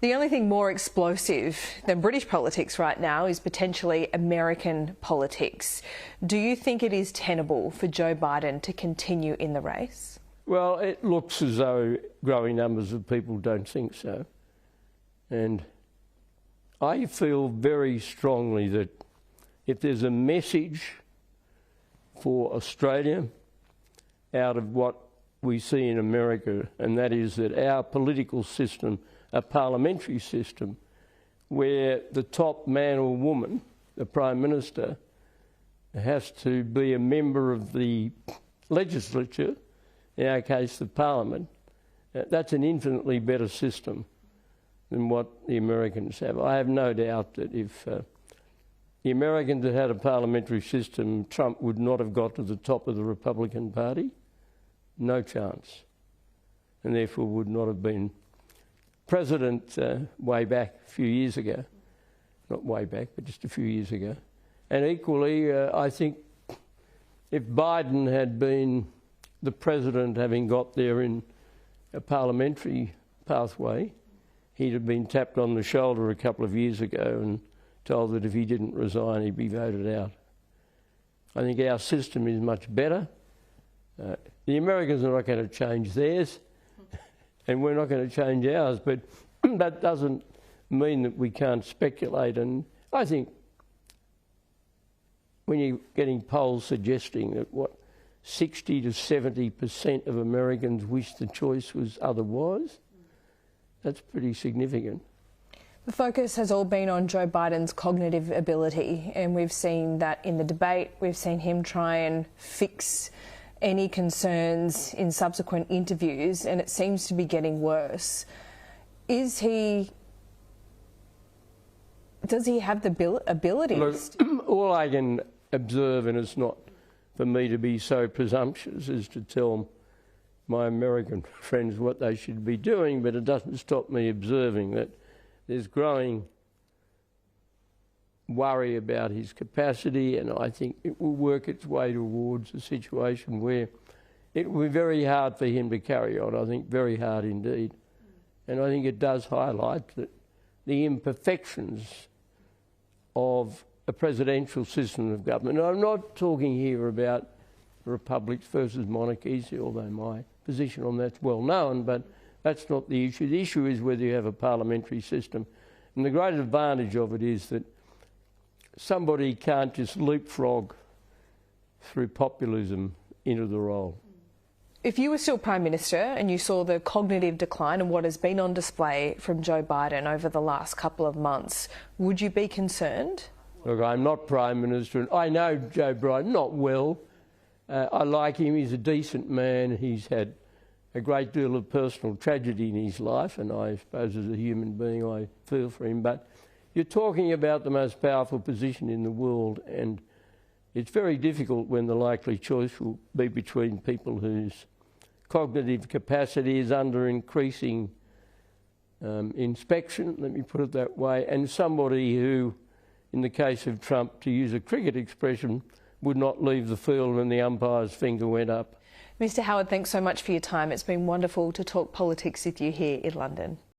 The only thing more explosive than British politics right now is potentially American politics. Do you think it is tenable for Joe Biden to continue in the race? Well, it looks as though growing numbers of people don't think so. And I feel very strongly that if there's a message for Australia out of what we see in America, and that is that our political system, a parliamentary system, where the top man or woman, the Prime Minister, has to be a member of the legislature, in our case the Parliament, that's an infinitely better system than what the Americans have. I have no doubt that if the Americans had had a parliamentary system, Trump would not have got to the top of the Republican Party. No chance. And therefore would not have been president way back a few years ago. Not way back, but just a few years ago. And equally, I think if Biden had been the president, having got there in a parliamentary pathway, he'd have been tapped on the shoulder a couple of years ago and told that if he didn't resign, he'd be voted out. I think our system is much better. The Americans are not going to change theirs, and we're not going to change ours, but that doesn't mean that we can't speculate. And I think when you're getting polls suggesting that 60 to 70% of Americans wish the choice was otherwise, that's pretty significant. The focus has all been on Joe Biden's cognitive ability, and we've seen that in the debate. We've seen him try and fix any concerns in subsequent interviews, and it seems to be getting worse. Does he have the abilities? Look, all I can observe, and it's not for me to be so presumptuous as to tell my American friends what they should be doing, but it doesn't stop me observing that there's growing worry about his capacity, and I think it will work its way towards a situation where it will be very hard for him to carry on. I think very hard indeed. And I think it does highlight that the imperfections of a presidential system of government. And I'm not talking here about republics versus monarchies, although my position on that's well known, but that's not the issue. The issue is whether you have a parliamentary system. And the great advantage of it is that somebody can't just leapfrog through populism into the role. If you were still Prime Minister and you saw the cognitive decline and what has been on display from Joe Biden over the last couple of months, would you be concerned? Look, I'm not Prime Minister, and I know Joe Biden not well. I like him. He's a decent man. He's had a great deal of personal tragedy in his life, and I suppose as a human being I feel for him. But you're talking about the most powerful position in the world, and it's very difficult when the likely choice will be between people whose cognitive capacity is under increasing inspection, let me put it that way, and somebody who, in the case of Trump, to use a cricket expression, would not leave the field when the umpire's finger went up. Mr. Howard, thanks so much for your time. It's been wonderful to talk politics with you here in London.